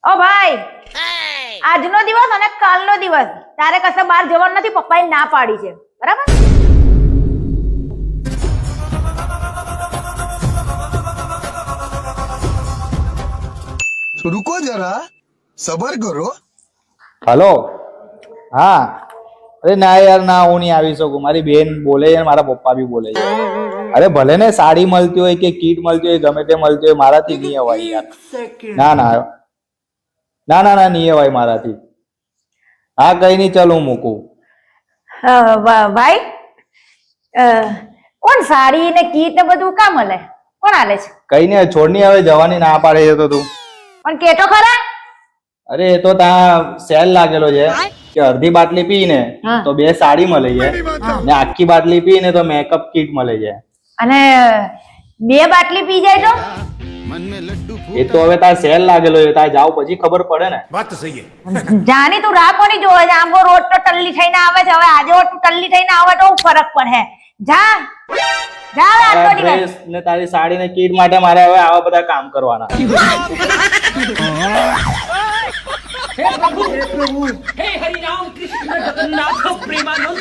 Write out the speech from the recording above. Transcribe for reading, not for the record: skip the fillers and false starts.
ઓ ભાઈ, આજનો દિવસ અને કાલનો દિવસ તારે કશે બહાર જવાનું નથી. પપ્પાએ ના પાડી છે, બરાબર? रुको जरा सबर करो. હલો. હા, અરે ના યાર, ના હું નહીં આવી શકું. મારી બેન બોલે છે, મારા પપ્પા બી બોલે છે. અરે ભલે ને સાડી મળતી હોય કે કીટ મળતી હોય, ગમે તે મળતી હોય, મારાથી નહીં અવાય યાર. ના ના ના ના ના નહીં અવાય મારાથી. હા, કઈ નહીં, ચાલ હું મૂકું. ભાઈ, કોણ સાડી ને કીટ ને બધું કામ મળે? કોણ આલે છે? કઈ નહીં, છોડની હવે જવાની ના પાડે છે તો તું. પણ કેતો ખરા. અરે એ તો ત્યાં સેલ લાગેલો છે કે અડધી બાટલી પી ને તો 2 સાડી મળે છે ને આખી બાટલી પી ને તો મેકઅપ કીટ મળે છે. અને 2 બાટલી પી જાય તો એ તો હવે તાર સેલ લાગેલો છે, તાર જાવ પછી ખબર પડે ને. વાત સહી है. જાની તું રાહ કોની જોવે છે? આમ રોજ તો ટલ્લી થઈને આવે છે, હવે આજે તું ટલ્લી થઈને આવે તો ફરક પડે. જા જા આજનો તારા દિવસ. ડ્રેસ ને તારી સાડી ને કીટ માટે મારે હવે આવા બધા કામ કરવાના. हे हरि राम कृष्ण जगन्नाथ प्रेमानंद